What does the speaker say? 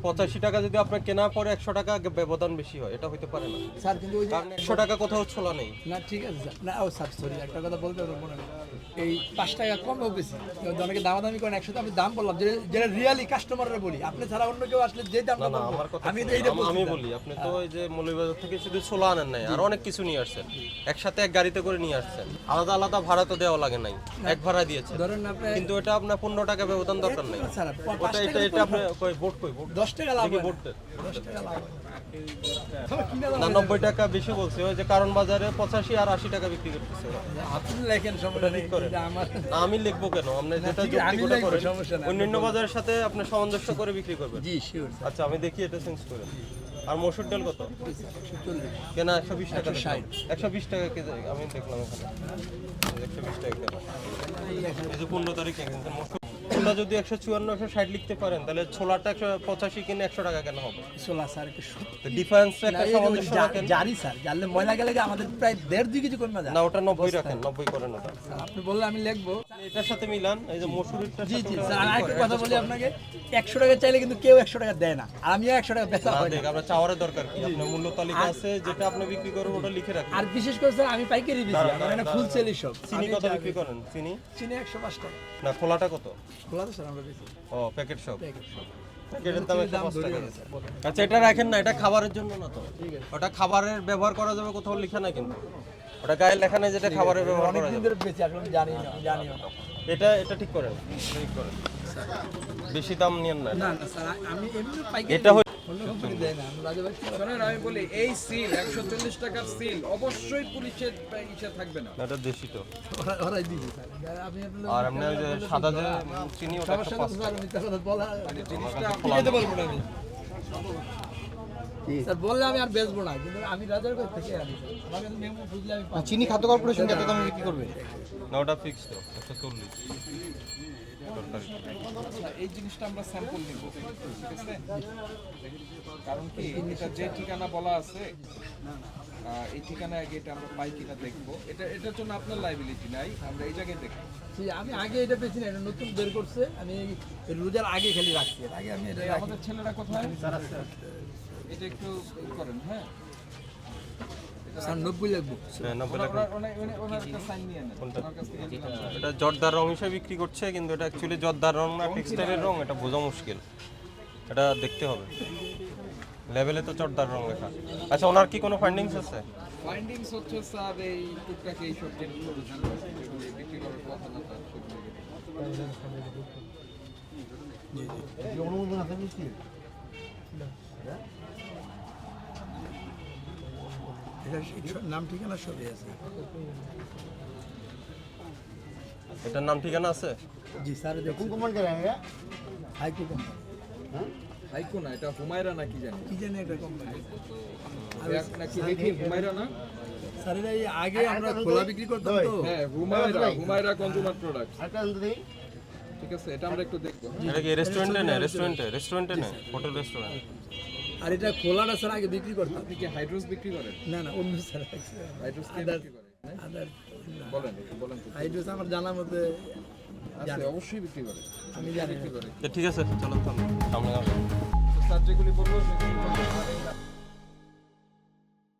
85 টাকা যদি আপনার কেনা পরে 100 টাকা ব্যবধান বেশি হয়, এটা হইতে পারে না স্যার কিন্তু ওই যে কারণ 100 টাকা কোথাও ছোলা নেই। না ঠিক আছে স্যার, না ও স্যার সরি একটা কথা বলতে হবে মনে নেই, এই 5 টাকা কম হোক বেশি অনেকে দামাদামি করেন, একসাথে আমি দাম বললাম যেটা রিয়ালি কাস্টমাররা বলি, আপনি ছাড়া অন্য কেউ আসলে যে দামটা না বলবো আমার কথা আমি শুনুন, এইটা আমি বলি আপনি তো ওই যে মৌলভীবাজার থেকে শুধু ছোলা আনেন নাই, আর অনেক কিছু নিয়ে আসছেন, একসাথে এক গাড়িতে করে নিয়ে আসছেন, আলাদা আলাদা ভাড়া তো দেওয়া লাগে নাই, এক ভাড়া দিয়েছেন, ধরেন আপনি কিন্তু এটা আপনার 15 টাকা ব্যবধান দরকার নাই। স্যার ওটা এটা আপনি কই ভোট 10 টাকা লাভ হয় না। ভোট 10 টাকা লাভ হয় না 90 টাকা বেশি বলছে, ওই যে কারণ বাজারে 85 আর 80 টাকা বিক্রি করতেছে ওরা। আপনি লেখেন সমস্যা নেই করেন। কিন্তু আমার না আমি লিখবো কেন, আপনি যেটা ঠিক আছে, আমি যুক্তি করে লিখবো, করেন সমস্যা নাই, অন্যান্য বাজারের সাথে আপনি সামঞ্জস্য করে বিক্রি করবেন। জি শিওর আচ্ছা আমি দেখি এটা চেঞ্জ করে। আর মসুর ডাল কত কেনা? 120 টাকা, 120 টাকা কেজি আমি দেখলাম এখানে 120 টাকা কেনা। এই যে 15 তারিখে কিনছেন মসুর ছোলা যদি 154 160 লিখতে পারেন, তাহলে ছোলাটা 185 কিনে 100 টাকা কেন হবে? সোলা স্যার একটু সত্যি তো ডিফারেন্স একটা সামঞ্জস্য রাখেন। জানি স্যার, জানলে ময়লা গেলে কি আমাদের প্রায় 1.5-2 কেজি কমে যায়। না ওটা 90 রাখেন, 90 করেন ওটা। আপনি বললে আমি লিখবো। এটার সাথে মিলান, এই যে মসুরিটা জি জি স্যার, আর একটা কথা বলি আপনাকে, 100 টাকা চাইলে কিন্তু কেউ 100 টাকা দেয় না, আর আমিও 100 টাকা বেচা হয় না। দেখ আপনার চাওয়ার দরকার কি, আপনার মূল্য তালিকা আছে যেটা আপনি বিক্রি করবেন ওটা লিখে রাখেন। আর বিশেষ করে স্যার আমি পাইকারি বেচি, আমার এখানে ফুল সেল সব। চিনি কত বিক্রি করেন? চিনি চিনি 105 টাকা। না খোলাটা কত? খোলা তো স্যার আমরা বেচি। ও প্যাকেট সব, প্যাকেট সব। প্যাকেটের দাম 105 ধরে টাকা। আছে, বলেন। আচ্ছা এটা রাখেন না, এটা খাবারের জন্য না তো, ওটা খাবারের ব্যবহার করা যাবে কোথাও লেখা নাই কিন্তু, ওটা গায়ে লেখা নাই যেটা খাবারের ব্যবহার করা অনেকদিন যাবে। ধরে বেচি, আসলে আমি জানিও না। এটা ঠিক করেন, ঠিক করেন, বেশি দাম নিয়েন না। না না স্যার, আমি এমনি পাইকারি এটা হই- অন্য কোম্পানি দেয় না, আমি রাজা ভাই কি শোনেন, আমি বলি এই সিল 140 টাকার সিল অবশ্যই পুলিশের ইসে থাকবে না। না, এটা দেশি তো। ওরাই দিয়েছে স্যার। আপনি আর এমনি ওই যে সাদা যে চিনি ওটা সমস্যা 105 তো স্যার, আমি কথা বলা জিনিসটা দিতে পারবো না আমি। স্যার বললে আমি আর বেচবো না, কিন্তু আমি রাজার কাছ থেকে আনি স্যার। আমার কাছে মেমো বুঝলে আমি পাবো। চিনি খাদ্য কর্পোরেশন কত দামে বিক্রি করবে? না ওটা ফিক্স তো 140 তরকারি। আচ্ছা, এই জিনিসটা আমরা স্যাম্পল নিব, ঠিক আছে? কারণ কি এটা যে ঠিকানা বলা আছে, এই ঠিকানায় আগে এটা আমরা পাই কিনা দেখবো। এটার জন্য আপনার লাইবিলিটি নাই, আমরা এই জায়গায় দেখবো। জি, আমি আগে এটা পেয়েছি না, এটা নতুন বের করছে, আমি এই রোজার আগে খালি রাখছি, এর আগে আমি এটা এই রাখি। আমাদের ছেলেরা কোথায়? এটা একটু করেন, হ্যাঁ? স্যার 90 লাগবে। হ্যাঁ 90 টাকা। ওনার একটা সাইন নিয়ে নেন, ওনার কাছ থেকে নিয়ে নেন। এটা জর্দার রং হিসেবে বিক্রি করছে, কিন্তু এটা অ্যাকচুয়ালি জর্দার রং না টেক্সটাইলের রং, এটা বোঝা মুশকিল, এটা দেখতে হবে। লেভেলে তো জর্দার রং লেখা। আচ্ছা ওনার কি কোনো ফাইন্ডিংস আছে? ফাইন্ডিংস হচ্ছে স্যার এই টুকটাক এই সব জিনিসগুলো যেগুলো বিক্রি করার কথা না তার সেগুলো অনুমোদন আছে মিষ্টি? এটা নাম ঠিকানা সবই আছে। এটার নাম ঠিকানা আছে? জি স্যার, কোন দেখুন কোম্পানি করেন এটা? হাইকো কোম্পানি, হাইকো না, এটা হুমায়রা না কি জানি, কি জানি একটা কোম্পানি। নাকি দেখি হুমায়রা না? স্যার এটা এই আগে আমরা খোলা বিক্রি করতাম তো। হ্যাঁ হুমায়রা কনজিউমার প্রোডাক্টস, একটা আনতে দিই। ঠিক আছে? এটা আমরা একটু দেখবো। এটা কি রেস্টুরেন্টে না? রেস্টুরেন্টে না, হোটেল রেস্টুরেন্ট। আর এটা খোলাটা স্যার আগে বিক্রি করতাম। আপনি কি হাইড্রোস বিক্রি করেন? না না, অন্য স্যার হাইড্রোস কি আদার বিক্রি করেন? আদার বলেন বলেন তো। হাইড্রোস আমার জানার মধ্যে আছে, অবশ্যই বিক্রি করে, আমি জানি না। বিক্রি করে। ঠিক আছে চলো তাহলে সামনে আসো। স্যার যেগুলি বলবো সেগুলি